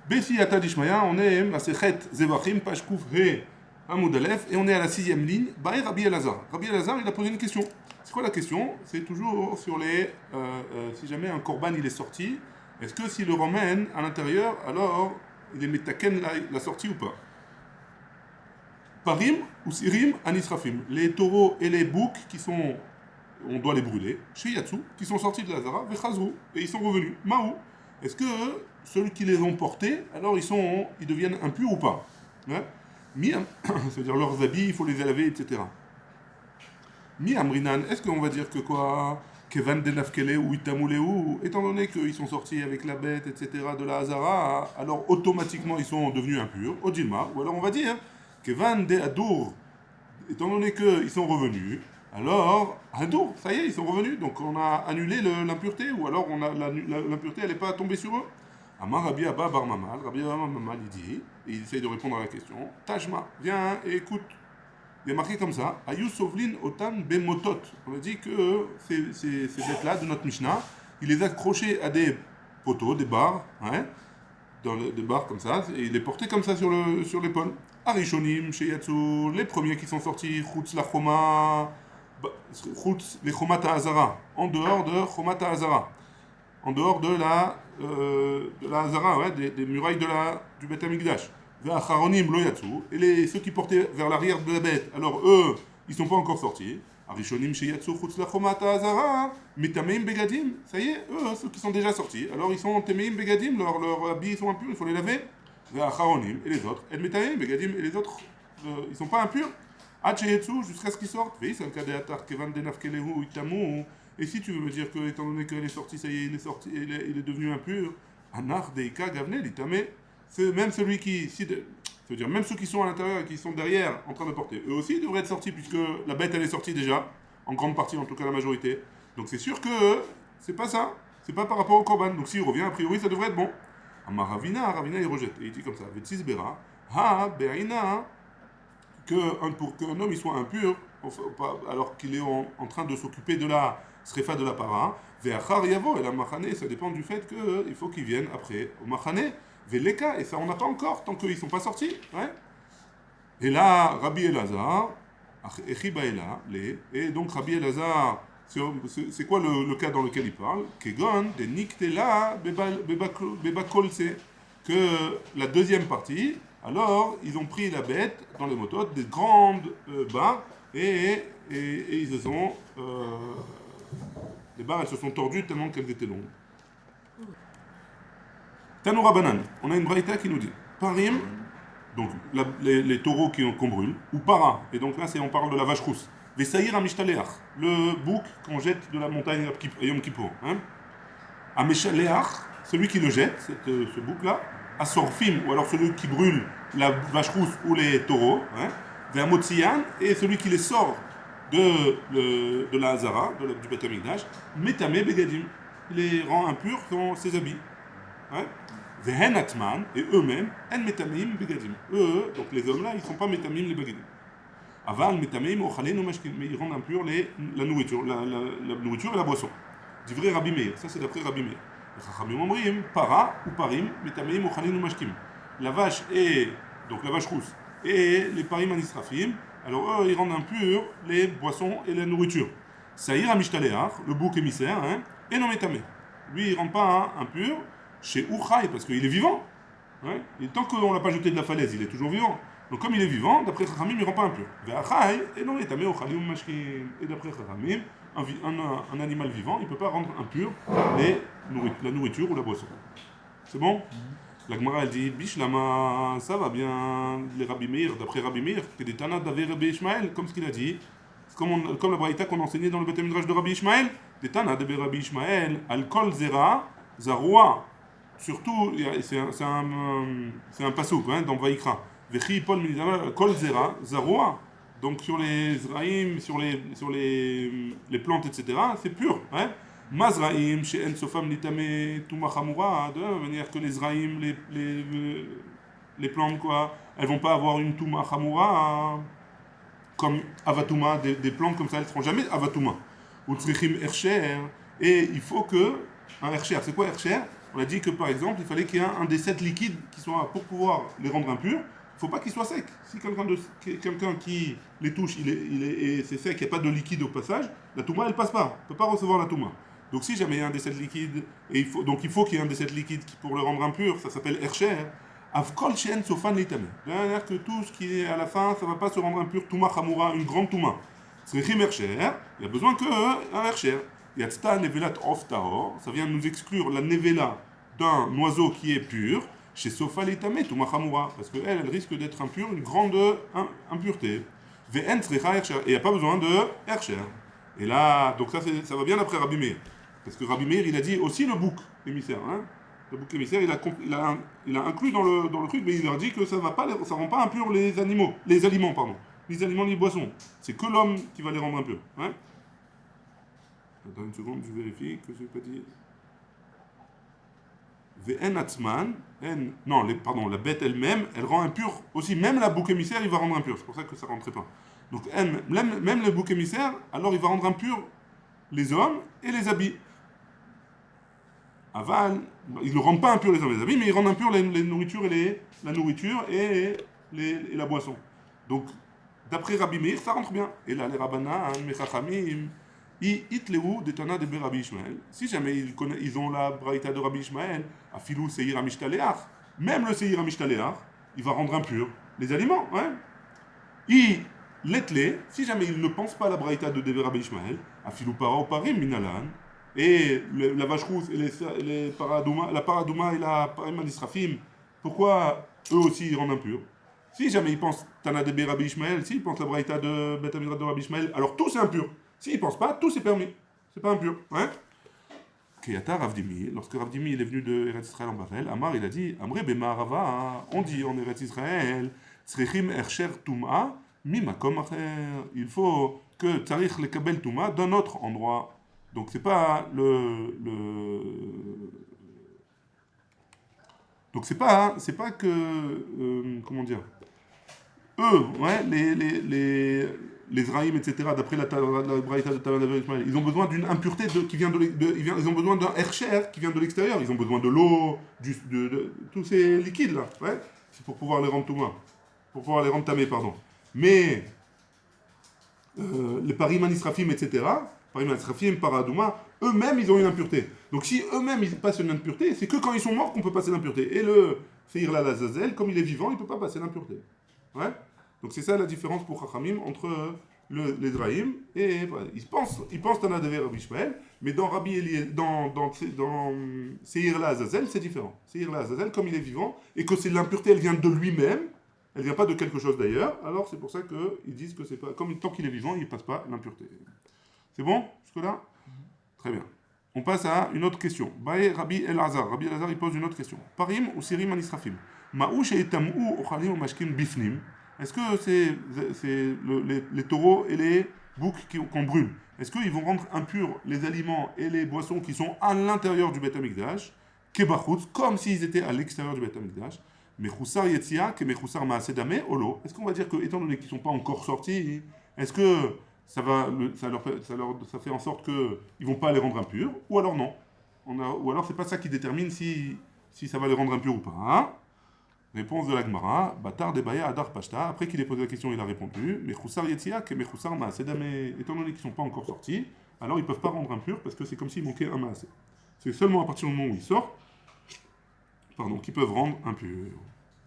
Bessi Atadishmaya, on est à Sechet Zevachim, page Kouf He Hamoud Aleph, et on est à la 6e ligne. Baï Rabbi Elazar. Rabbi Elazar, il a posé une question. C'est quoi la question? C'est toujours sur les. Si jamais un korban il est sorti, est-ce que s'il le ramène à l'intérieur, alors il est metaken la sortie ou pas? Parim ou Sirim Anisrafim. Les taureaux et les boucs qui sont. On doit les brûler. Chez Yatsu, qui sont sortis de Lazara, Vechazrou, et ils sont revenus. Maou. Est-ce que ceux qui les ont portés, alors ils deviennent impurs ou pas? Hein? C'est-à-dire leurs habits, il faut les laver, etc. Mi Amrinan, est-ce qu'on va dire que quoi? Kevan Denafkele ou Itamuleu, étant donné qu'ils sont sortis avec la bête, etc., de la Hazara, alors automatiquement ils sont devenus impurs, Odilma, ou alors on va dire Kevan de Adour, étant donné qu'ils sont revenus, alors Adour, ça y est, ils sont revenus, donc on a annulé l'impureté, ou alors l'impureté elle n'est pas tombée sur eux. Amar Rabbi Abba Bar Mamal, Rabbi Abba Mamal il dit, et il essaye de répondre à la question, Tajma, viens et écoute. Il est marqué comme ça, Ayus Sovlin Otan Bemotot. On a dit que ces bêtes-là de notre Mishnah, il les a accrochés à des poteaux, des barres, hein, des barres comme ça, et il les portait comme ça sur l'épaule. Arishonim, Sheyatsu, les premiers qui sont sortis, Chutz la Choma, Chutz les Chomat Hazara, en dehors de Chomat Hazara, en dehors de la Hazara, ouais, des murailles du Beth Amikdash. Et ceux qui portaient vers l'arrière de la bête, alors eux, ils ne sont pas encore sortis. Arishonim sheyatsu chutz lachomata azara, mitameim begadim. Ça y est, eux, ceux qui sont déjà sortis, alors ils sont temeim begadim, leurs habits sont impurs, il faut les laver. Et les autres, et mitameim begadim, et les autres, ils ne sont pas impurs. Ad sheyatsu, jusqu'à ce qu'ils sortent. Et si tu veux me dire que, étant donné qu'elle est sortie, ça y est, il est devenu impur, anar deika gavne litame. Même celui qui. C'est-à-dire, même ceux qui sont à l'intérieur et qui sont derrière en train de porter, eux aussi devraient être sortis, puisque la bête elle est sortie déjà, en grande partie, en tout cas la majorité. Donc c'est sûr que c'est pas ça, c'est pas par rapport au korban. Donc s'il revient, a priori ça devrait être bon. Ravina il rejette. Et il dit comme ça, Vetsis Bera, Ha, Be'ina, pour qu'un homme il soit impur, alors qu'il est en train de s'occuper de la srefa de la para, Ve'achar Yavo, et la machane, ça dépend du fait qu'il faut qu'il vienne après au machane. Veleka, et ça on n'a pas encore, tant qu'ils ne sont pas sortis. Ouais. Et là, Rabbi Elazar, et donc Rabbi Elazar, c'est quoi le cas dans lequel il parle? Kegon, de Niktela, Bebakolse, que la deuxième partie, alors ils ont pris la bête dans les mototes, des grandes barres, et ils se sont. Les barres elles se sont tordues tellement qu'elles étaient longues. Tanoura Banan, on a une braïta qui nous dit Parim, donc les taureaux qu'on brûle, ou Para, et donc là on parle de la vache rousse. Vesaïr Amishtaléach, le bouc qu'on jette de la montagne Yom Kippour. Hein. Amishtaléach, celui qui le jette, ce bouc-là, Asorfim, ou alors celui qui brûle la vache rousse ou les taureaux, hein. Ve'amotsiyan, et celui qui les sort de la Hazara, du Beth Amikdash, Metame Begadim, il les rend impurs dans ses habits. Hein. Vehenatman, et eux-mêmes, en metamim begadim. Eux, donc les hommes là, ils ne sont pas metamim les begadim. Aval metamim ochalin mashkin, mais ils rendent impurs la nourriture, la nourriture et la boisson. Divrei Rabbi Meir, ça c'est d'après Rabbi Meir. Les Chachamim omrim, para ou parim, metamim ochalin mashkim. La vache donc la vache rousse, et les parim anisrafim, alors eux, ils rendent impurs les boissons et la nourriture. Saïr amishtaléach, le bouc émissaire, hein, et non metamé. Lui, il ne rend pas impur. Chez Uchai, parce qu'il est vivant. Ouais. Et tant qu'on ne l'a pas jeté de la falaise, il est toujours vivant. Donc comme il est vivant, d'après Chachamim, il ne rend pas impur. Et non, et d'après Chachamim, un animal vivant, il ne peut pas rendre impur la nourriture ou la boisson. C'est bon? La Gemara elle dit, Bishlama, ça va bien, les Rabbi Meir, d'après Rabbi Meir, que des Tanat d'Avé Rabbi Ishmael, comme ce qu'il a dit, comme la braïta qu'on enseignait dans le Beth Midrash de Rabbi Ishmael, des Tanat d'Avé Rabbi Ishmael, Al-Kol Zera, Zaroua. Surtout, c'est un pasouk hein, dans Vaïkra. Vechi Paul Kol Zera, Zaroua. Donc sur les zraïm, sur les plantes, etc., c'est pur. Hein. Mazraïm, chez En Sofam Nitame Tumachamura, de la même manière que les zraïm, les plantes, quoi, elles vont pas avoir une Tumachamura comme Avatuma, des plantes comme ça, elles ne seront jamais Avatuma. Utsrichim Ercher, et il faut que, un Ercher, c'est quoi Ercher? on a dit que par exemple, il fallait qu'il y ait un des 7 liquides qui soit, pour pouvoir les rendre impurs, il ne faut pas qu'ils soient secs. Si quelqu'un qui les touche, et c'est sec, il n'y a pas de liquide au passage, la touma, elle ne passe pas. On ne peut pas recevoir la touma. Donc si jamais il y a un des 7 liquides, donc il faut qu'il y ait un des 7 liquides pour le rendre impur, ça s'appelle Ercher. Avkol Shen Sofan Litame. C'est-à-dire que tout ce qui est à la fin, ça ne va pas se rendre impur, Touma Chamoura, une grande Touma. Srechim Ercher, il y a besoin qu'un Ercher. Yatzta Nevelat Of Tahor, ça vient nous exclure la Nevela d'un oiseau qui est pur, chez Sofa Litame, Touma Chamoura, parce qu'elle, elle risque d'être impure, une grande impureté. Ve'en Srecha Ercher, et il n'y a pas besoin de Ercher. Et là, donc ça va bien après Rabbi Meir. Parce que Rabbi Meir, il a dit aussi le bouc émissaire. Hein. Le bouc émissaire, il a inclus dans le truc, mais il leur dit que ça ne rend pas impur les aliments, les aliments, les boissons. C'est que l'homme qui va les rendre impurs. Hein. Attends une seconde, je vérifie que je n'ai pas dit. Ve'en atzman, pardon, la bête elle-même, elle rend impur aussi. Même la bouc émissaire, il va rendre impur. C'est pour ça que ça ne rentrait pas. Donc, même le bouc émissaire, alors il va rendre impur les hommes et les habits. Aval, il ne rend pas impur les hommes et les habits, mais il rend impur la nourriture et la boisson. Donc, d'après Rabbi Meir, ça rentre bien. Et là, les Rabbanan, Mechachamim, Itleu detana de Rabbi Ishmael. Si jamais ils ont la braïta de Rabbi Ishmael, Afilou Seir Amishtaléach, même le Seir Amishtaléach, il va rendre impur les aliments. Ouais. Letle, si jamais ils ne pensent pas à la braïta de Rabbi Ishmael, Afilou Para ou Parim Minalan, et la vache rousse et la paradouma et la parim anisrafim, pourquoi eux aussi ils rendent impurs? Si jamais ils pensent Tana de Rabbi Ishmael, s'ils pensent la braïta de Bet Amidrash de Rabbi Ishmael, alors tout c'est impur. S'ils pensent pas, tout c'est permis. C'est pas impur. Hein? Kiyata Ravdimi, lorsque Ravdimi il est venu de Eretz Israël en Bavel, Amar il a dit Amre Bemarava, on dit en Eretz Israël, Tzrechim Ercher Tum'a, Mimakom Acher. Il faut que Tzarich le Kabel Tum'a d'un autre endroit. Donc c'est pas donc c'est pas que comment dire, eux, ouais, les Zraïm, etc. D'après la braïta de Talmud Ishmael, ils ont besoin d'une impureté qui vient ils ont besoin d'un Ercher qui vient de l'extérieur. Ils ont besoin de l'eau, de tous ces liquides là, ouais, c'est pour pouvoir les rendre touma, pour pouvoir les rendre tamés, pardon. Mais les parim anisrafim, etc. Parim anisrafim, paradouma, eux-mêmes ils ont une impureté. Donc si eux-mêmes ils passent une impureté, c'est que quand ils sont morts qu'on peut passer l'impureté. Et le Seir la Lazazel, comme il est vivant, il ne peut pas passer l'impureté. Ouais. Donc c'est ça la différence pour Chachamim entre les Draïm et ils pensent Tana de Rabbi Ishmael, mais dans Seir la Azazel c'est différent. Seir la Azazel comme il est vivant et que c'est l'impureté elle vient de lui-même, elle vient pas de quelque chose d'ailleurs. Alors c'est pour ça qu'ils disent que c'est pas comme tant qu'il est vivant il passe pas l'impureté. C'est bon jusque là? Très bien. On passe à une autre question. Bae Rabbi Elazar. Rabbi Elazar il pose une autre question. Parim ou Sirim anisrafim. Ma'ouche et tamou ochalim ou mashkim bifnim. Est-ce que c'est les taureaux et les boucs qu'on brûle? Est-ce qu'ils vont rendre impurs les aliments et les boissons qui sont à l'intérieur du Beth Amikdash, kebachutz, comme s'ils étaient à l'extérieur du Beth Amikdash? Mechoussar yetzia, ke mechoussar ma'asedame, olo. Est-ce qu'on va dire que, étant donné qu'ils ne sont pas encore sortis, est-ce que ça fait en sorte qu'ils ne vont pas les rendre impurs? Ou alors non? Ou alors c'est pas ça qui détermine si ça va les rendre impurs ou pas. Hein? Réponse de la Gemara, Batar de Baya Adar Pashta. Après qu'il ait posé la question, il a répondu Mechoussar Yetzia, que Mechoussar Maasedame. Étant donné qu'ils ne sont pas encore sortis, alors ils ne peuvent pas rendre impurs parce que c'est comme s'il manquait un Maasé. C'est seulement à partir du moment où ils sortent, qu'ils peuvent rendre impurs.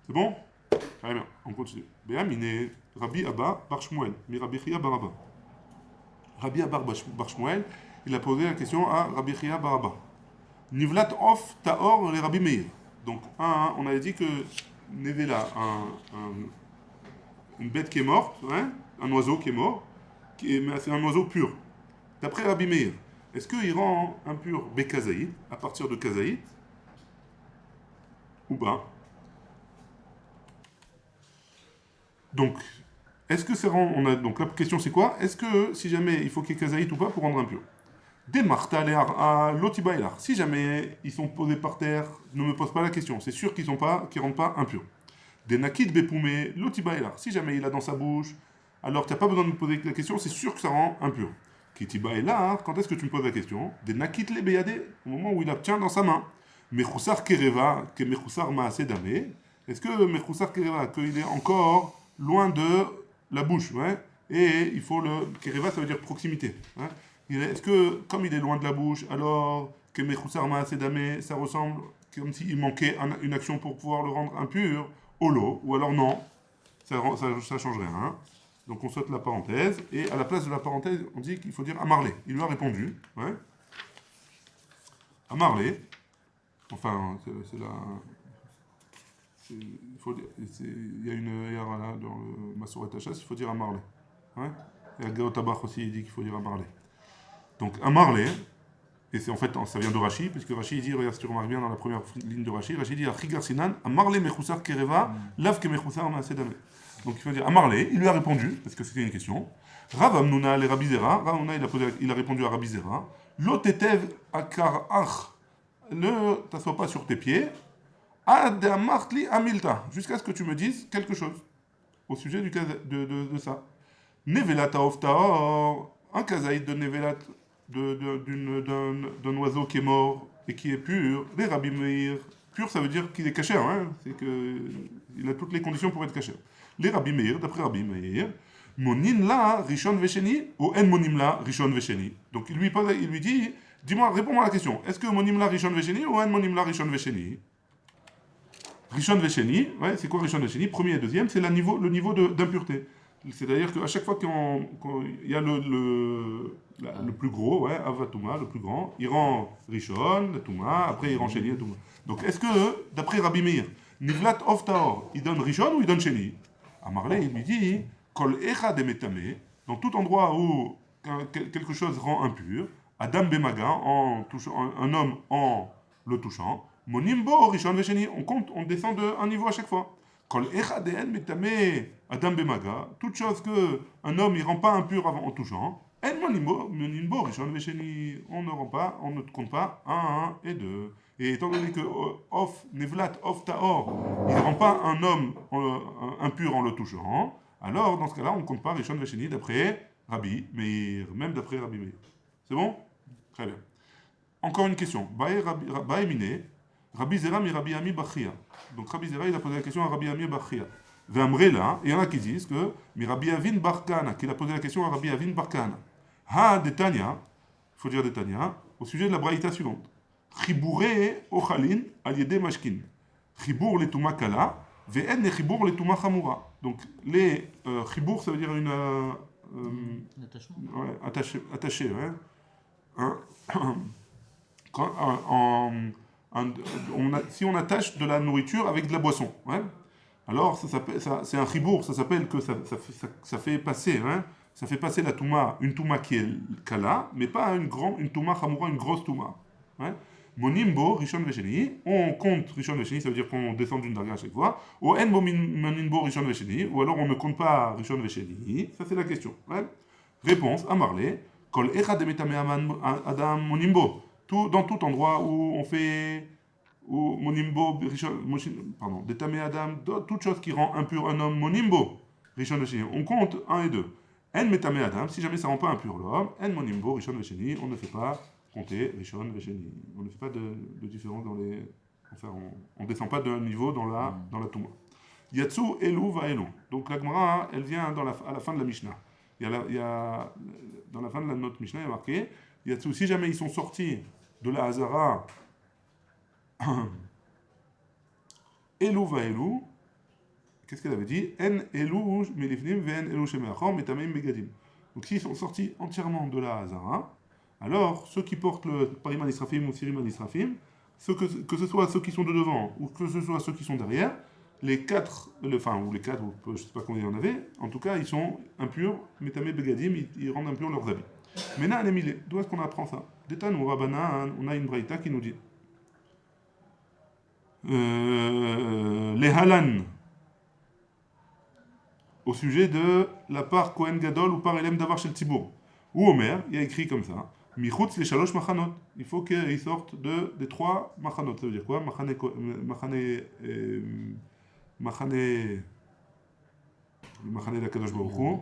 C'est bon? Très bien, on continue. Béamine, Rabbi Abba Bar Shmuel, mi Rabbi Chia Bar Abba. Rabbi Abba Bar Shmuel, il a posé la question à Rabbi Chia Bar Abba. Nivlat of Taor les Rabbi Meir. Donc, on avait dit que Nevela, une bête qui est morte, hein, un oiseau qui est mort, mais c'est un oiseau pur. D'après Rabbi Meir, est-ce qu'il rend impur Bekazaït, à partir de Kazaït, ou pas? Donc, est-ce que ça rend... donc la question c'est quoi? Est-ce que, si jamais il faut qu'il y ait Kazaït ou pas pour rendre impur? Des marta à l'otibailar. Si jamais ils sont posés par terre, ne me pose pas la question. C'est sûr qu'ils ne rendent pas impurs. Des nakit bepoumé l'otibailar. Si jamais il a dans sa bouche, alors tu n'as pas besoin de me poser la question, c'est sûr que ça rend impur. Kitibailar, quand est-ce que tu me poses la question? Des nakit le beyade, au moment où il la tient dans sa main. Mechoussar Kereva, que Mechoussar Maaseh Damé. Est-ce que Mechoussar Kereva, qu'il est encore loin de la bouche, ouais, et il faut le. Kereva, ça veut dire proximité. Hein. Est-ce que, comme il est loin de la bouche, alors que Mechoussar Maaseh Damé, ça ressemble comme s'il manquait une action pour pouvoir le rendre impur, holo, ou alors non, ça change rien. Hein. Donc on saute la parenthèse, et à la place de la parenthèse, on dit qu'il faut dire Amarlé. Il lui a répondu, ouais. Amarlé, enfin, c'est la. Il y a une hier là, dans le Masouret Hachas, il faut dire Amarlé. Ouais. Et à Gaotabach aussi, il dit qu'il faut dire Amarlé. Donc Amarlé, et c'est en fait, ça vient de Rashi, puisque Rashi il dit, regarde si tu remarques bien dans la première ligne de Rashi, Rashi dit Achigar Sinan, Amarlé Mechoussar Kereva, Lav ke Mechoussar Maasedame. Donc il faut dire Amarlé, il lui a répondu, parce que c'était une question. Rav Amnuna le Rabbi Zera, Rav Amnuna il a répondu à Rabbi Zera, Lotetev Akar Ach, ne t'assois pas sur tes pieds, Adamartli Amilta, jusqu'à ce que tu me dises quelque chose au sujet du cas de ça. Nevelat Aoftaor, un kazaïd de Nevelat, d'un oiseau qui est mort et qui est pur, les Rabbi Meir. Pur, ça veut dire qu'il est caché, hein, c'est qu'il a toutes les conditions pour être caché. Les Rabbi Meir, d'après Rabbi Meir, Monin la Rishon Vesheni ou En Monim la Rishon Vesheni. Donc il lui dit, dis-moi, réponds-moi à la question. Est-ce que Monim la Rishon Vesheni ou En Monim la Rishon Vesheni? Rishon Vesheni, ouais, c'est quoi Rishon Vesheni? Premier et deuxième, c'est le niveau d'impureté. C'est-à-dire qu'à chaque fois qu'il y a le plus gros, ouais, Avatouma, le plus grand, il rend Rishon, la Touma, après il rend Sheni, la Touma. Donc est-ce que, d'après Rabbi Meir, Nivlat of Taor, il donne Rishon ou il donne Sheni? À Marley, il lui dit, Kol Echa de Metame, dans tout endroit où quelque chose rend impur, Adam Bemaga, un homme en le touchant, Monimbo, Rishon Vesheni, on descend d'un niveau à chaque fois. Kol Echadeen Metame, Adam Bemaga, toute chose que un homme il rend pas impur en touchant, En Monimbo, Rishon Vesheni, on ne compte pas 1 et 2. Et étant donné que Nevlat, Of Taor, il ne rend pas un homme impur en le touchant, alors dans ce cas-là, on ne compte pas Rishon Vesheni d'après Rabbi Meir, même d'après Rabbi Meir. C'est bon? Très bien. Encore une question. Bae Mine, Rabbi Zera mi Rabbi Ami Bachia. Donc Rabbi Zera, il a posé la question à Rabbi Ami Bachia. V'amrela, et il y en a qui disent que mi Rabbi Avin Barkana, qu'il a posé la question à Rabbi Avin Barkana. Ha de Tanya, il faut dire de Tanya, au sujet de la braïta suivante. Chiboure ochalin al yede mashkin. Chibour le tuma kala, ve'en ne chibour le tuma chamura. Donc les chibour, ça veut dire Attachement. Ouais, attaché, ouais. Quand, si on attache de la nourriture avec de la boisson, ouais, alors c'est un chibour, ça s'appelle que ça fait passer, hein, ça fait passer la touma, une touma qui est kala, mais pas une touma chamoura, une grosse touma. Ouais. Monimbo, Rishon Vesheni, on compte Rishon Vesheni, ça veut dire qu'on descend d'une darga à chaque fois, ou En Monimbo, Rishon Vesheni, ou alors on ne compte pas Rishon Vesheni, ça c'est la question. Ouais. Réponse, à Marley, Kol Echad Metame Adam Monimbo. Dans tout endroit où on fait Monimbo, pardon, Detame Adam, toute chose qui rend impur un homme, Monimbo, Rishon Vesheni, on compte 1 et 2. En Metame Adam, si jamais ça rend pas impur l'homme, En Monimbo, Rishon Vesheni, on ne fait pas compter Rishon Vesheni. On ne fait pas de différence dans les. Enfin, on ne descend pas d'un niveau dans la Touma. Yatsu Elu va Elu. Donc la Gemara, elle vient à la fin de la Mishnah. Dans la fin de notre Mishnah, il y a marqué Yatsu, si jamais ils sont sortis de la Hazara, Elu va Elu, qu'est-ce qu'elle avait dit? En Elu melifnim ve'en Elu shemeachor metamim begadim. Donc s'ils sont sortis entièrement de la Hazara, alors ceux qui portent le Pariman Israfim ou Siriman Israfim, que ce soit ceux qui sont de devant ou que ce soit ceux qui sont derrière, les quatre, ou je ne sais pas combien il y en avait, en tout cas ils sont impurs, metamim begadim, ils rendent impurs leurs habits. Mena anemile, d'où est-ce qu'on apprend ça? D'État ou Rabana, on a une braïta qui nous dit les halan au sujet de la part Kohen Gadol ou par Elem Davar Shel Tzibour. Ou Omer, il y a écrit comme ça Michutz les shalosh machanot. Il faut qu'ils sortent des 3 machanot. Ça veut dire quoi? Machane d'Akadosh Baruch Hu,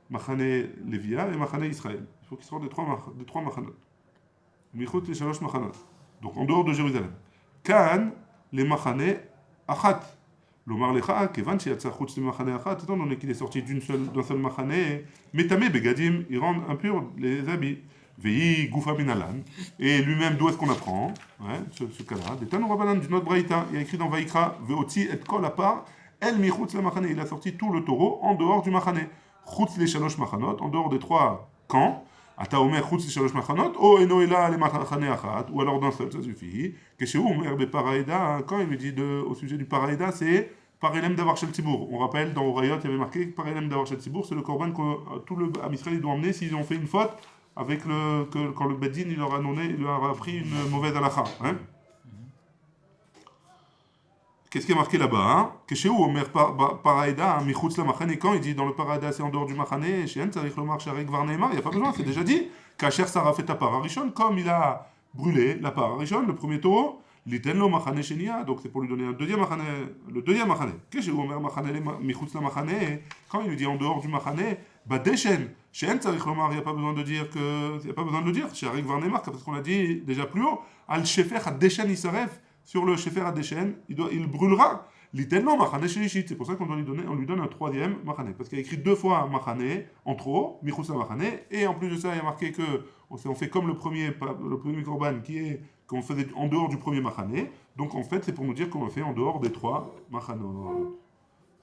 Machane Lévia et Machane Israël. Il faut qu'ils sortent des trois machanot. Michutz les shalosh machanot. Donc en dehors de Jérusalem. Kan, les machane, achat. L'omar lecha, kevan shiatsa chutz le machane achat, étant donné qu'il est sorti d'un seul machane, metame begadim, il rend impurs les habits. Vei goufa minalan. Et lui-même, d'où est-ce qu'on apprend ce cas-là? Des Tanu Rabbanan d'une autre braïta. Il y a écrit dans Vaikra, veoti et kol à part, el mi chutz le machane. Il a sorti tout le taureau en dehors du machane. Chutz les shalosh machanot, en dehors des 3 camps. Ata omer chutz les shalosh machanot, o enoela le machane achat, ou alors d'un seul, ça suffit. Keshehu omer be paraïda, quand il me dit au sujet du paraïda, c'est Parelem d'avoir shel Tzibour. On rappelle, dans Orayot, il y avait marqué Parelem d'avoir shel Tzibour, c'est le korban que tout le Am Israël doit emmener s'ils ont fait une faute, avec quand le Beddin il leur a donné, il leur a appris une mauvaise halakha. Hein? Qu'est-ce qui est marqué là-bas? Keshehu omer paraïda, michutz la machane, quand il dit dans le paraïda c'est en dehors du machane, Shien tzarich lomar sharek var neymar, il n'y a pas besoin, c'est déjà dit. Kacher Sarah fait ta part Arishon, comme il a brûlé la part Arishon, le premier taureau, l'itenlo machane shenia, donc c'est pour lui donner le deuxième machane. Keshehu omer machane michutz la machane, quand il lui dit en dehors du machane, badeshen, Shien tzarich lomar, il n'y a pas besoin de dire que, il n'y a pas besoin de le dire, sharek var neymar, parce qu'on a dit déjà plus haut, al shefer adeshen isaref. Sur le Shefer Adeshen, il brûlera. L'itenlo machane shelishit. C'est pour ça qu'on lui donne un 3e machane. Parce qu'il y a écrit 2 fois machane en trop, michutz machane, et en plus de ça, il y a marqué que on fait comme le premier korban qu'on faisait en dehors du premier machane. Donc en fait, c'est pour nous dire qu'on le fait en dehors des 3 machanot.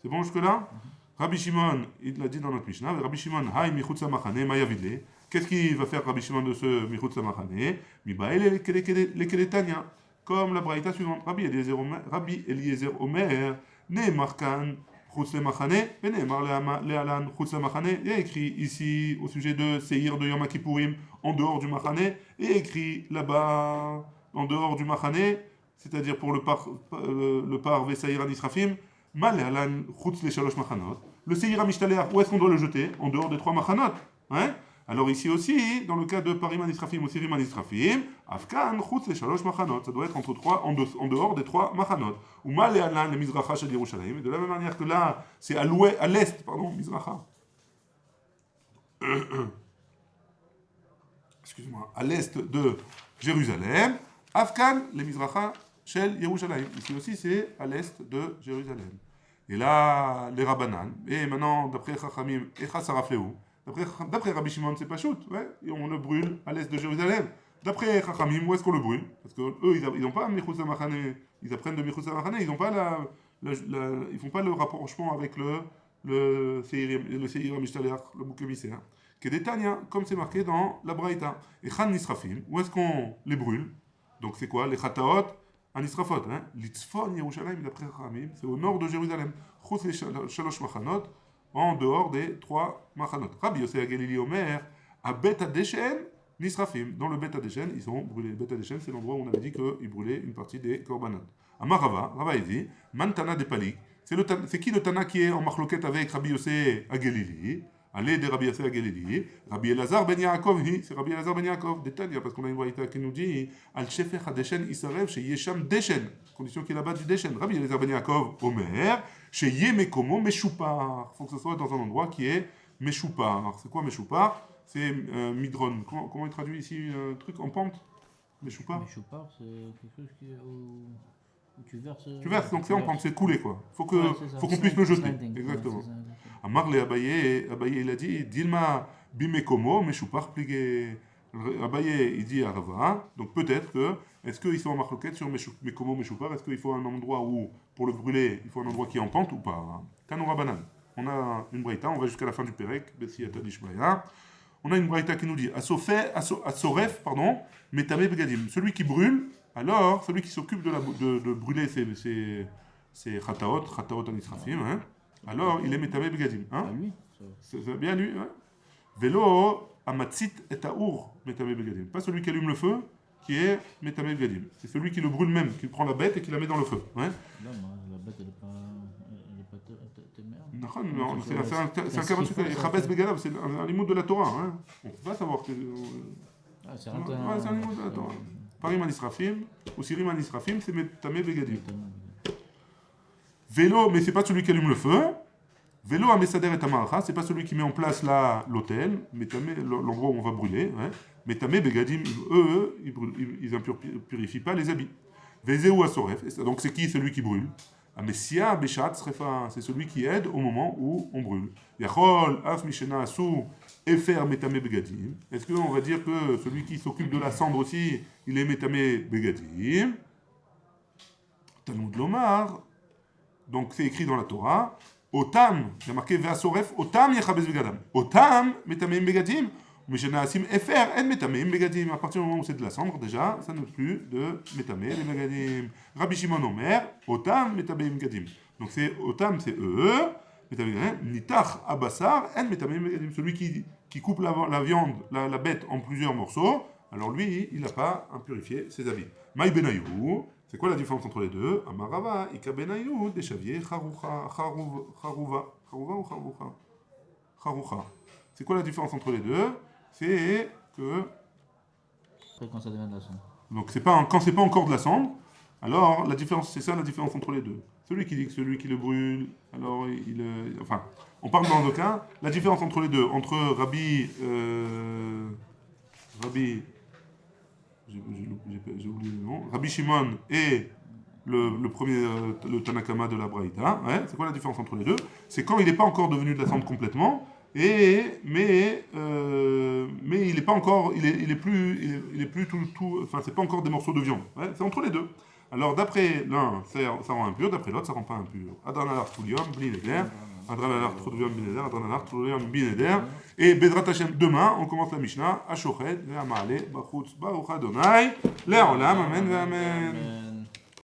C'est bon jusque-là? Rabbi Shimon, il l'a dit dans notre Mishnah, Rabbi Shimon, hay michutz machane, ma yavidle. Qu'est-ce qu'il va faire Rabbi Shimon de ce michutz machane? Mibael le keletania. Comme la braïta suivante, Rabbi Eliezer Omer, Ne'emar kan chutz le machane, Ne'emar le'alan chutz le machane. Il y a écrit ici au sujet de Seir de Yom Kippourim en dehors du machane, et écrit là-bas en dehors du machane, c'est-à-dire pour le par Vesaïr Anisrafim, Ma le'alan chutz le shalosh machanot. Le Seir Amishtaléach, où est-ce qu'on doit le jeter? En dehors des 3 machanot. Hein? Alors ici aussi, dans le cas de Parim Anisrafim ou Sirim Anisrafim, Afkan, Chutz les Shalosh Machanot, ça doit être en dehors des 3 Machanot. Ou Mal et Alan, le Mizracha chez Yerushalayim. De la même manière que là, c'est à l'est, Mizracha. Excuse-moi, à l'est de Jérusalem, Afkan, le Mizracha chez Yerushalayim. Ici aussi, c'est à l'est de Jérusalem. Et là, les Rabbanan. Et maintenant, d'après Chachamim, Echa Sarafleou. D'après Rabbi Shimon, c'est pas shoot, ouais, et on le brûle à l'est de Jérusalem. D'après Chachamim, où est-ce qu'on le brûle? Parce que eux, ils n'ont pas Michutz Machane, ils apprennent de Michutz Machane, ils n'ont pas ils font pas le rapprochement avec le Seir Amishtaléach, le bouc émissaire. Kedetania, comme c'est marqué dans la Braïta. Et Chan Nisrafim, où est-ce qu'on les brûle? Donc c'est quoi? Les Chataot, Anisrafot, hein? Litzfon Yerushalayim, d'après Chachamim, c'est au nord de Jérusalem. Chutz les Shalosh Machanot, en dehors des 3 machanot. Rabbi Yosef Galili Omer, à Bet Adeshen, Nisrafim. Dans le Bet Adeshen, ils sont brûlés. Bet Adeshen, c'est l'endroit où on avait dit qu'ils brûlaient une partie des korbanot. Amar Rava, il dit, Mantana de Palik. C'est qui le Tana qui est en marloquette avec Rabbi Yosef Galili? Allez de Rabbi Yosef Galili. Rabbi Elazar ben Yaakov, c'est Rabbi Elazar ben Yaakov. Détail, parce qu'on a une braïta qui nous dit, Al Shefer Adeshen Isarev, chez Yesham Deshen. Condition qu'il est là-bas du Deshen. Rabbi Elazar ben Yaakov, Omer. Chez Yemekomo Meshupar. Il faut que ce soit dans un endroit qui est Meshupar. C'est quoi Meshupar? C'est Midron. Comment il traduit ici un truc en pente? Meshupar. Meshupar, c'est quelque chose où tu verses. Tu verses, donc c'est en pente, c'est coulé quoi. Faut qu'on puisse le jeter. Exactement. Amar le Abaye, il a dit Dilma Bimekomo Meshupar pligé. Abaye, il dit à Rava, donc peut-être que, est-ce qu'ils sont en marloquette sur Mekomo Meshupar? Est-ce qu'il faut un endroit où, pour le brûler, il faut un endroit qui est en pente ou pas? Kanoura Banan. On a une braïta, on va jusqu'à la fin du Pérec, Bessi Atadishmaya. On a une braïta qui nous dit Asoref, Metame Begadim. Celui qui brûle, alors, celui qui s'occupe de brûler ses Chataot Anisrafim, hein, alors il est Metame Begadim. Hein? C'est bien lui, hein? Vélo. Amatzit et Aour, Metame Begadim. Pas celui qui allume le feu, qui est Metame Begadim. C'est celui qui le brûle même, qui prend la bête et qui la met dans le feu. Hein? Non, la bête, elle n'est pas téméraire. Non, c'est un cas particulier. Chabes Begadim, c'est un limoud de la Torah. Hein? On va savoir que. C'est un limoud de la Torah. Parim Anisrafim, ou Sirim Anisrafim, c'est Metame Begadim. Vélo, mais c'est pas celui qui allume le feu. Vélo à Messader et Amaracha, c'est pas celui qui met en place l'hôtel, l'endroit où on va brûler. Hein. Metame Begadim, eux, ils ne purifient pas les habits. Vezeu asoref. Donc c'est qui celui qui brûle? Amesia Beshat Srefa, c'est celui qui aide au moment où on brûle. Yachol Af Mishena Asu Efer Metame Begadim. Est-ce qu'on va dire que celui qui s'occupe de la cendre aussi, il est Metame Begadim? Talmud Lomar, donc c'est écrit dans la Torah. Otam, il y a marqué Veasoref, Otam Yachabez Begadam. Otam Metame Begadim. Mishena Asim Efer En Metame Begadim. À partir du moment où c'est de la cendre, déjà, ça ne plus de Metame les Begadim. Rabbi Shimon Omer, Otam Metame Begadim. Donc c'est Otam, c'est eux. Nitach Abassar En Metame Begadim. Celui qui coupe la viande, la bête en plusieurs morceaux, alors lui, il n'a pas impurifié ses habits. Maï Benayou, c'est quoi la différence entre les deux? Amarava, Ika Benayou, Deshavier, Charouva. Charouva ou Charoucha? Charoucha. C'est quoi la différence entre les deux? C'est que. Après, quand ça devient de la cendre. Donc, quand c'est pas encore de la cendre, alors la différence, c'est ça la différence entre les deux. Celui qui dit que celui qui le brûle, alors enfin, on parle dans le cas, la différence entre les deux, entre Rabbi. J'ai oublié le nom. Rabbi Shimon et le premier, le Tanakama de la Braïta. Ouais, c'est quoi la différence entre les deux? C'est quand il n'est pas encore devenu de la cendre complètement. Mais il est pas encore, il est plus tout, enfin c'est pas encore des morceaux de viande. Ouais, c'est entre les deux. Alors d'après l'un, ça rend impur, d'après l'autre, ça rend pas impur. Adranalar Tulium, Blineder, Adranalar Tulium, Blineder, Adranalar Tulium, Blineder. Et Bedrat Hashem, demain, on commence la Mishnah, Ashochet, Ve'amale, Bachutz, Baruch Adonai, Le'olam, Amen, Amen.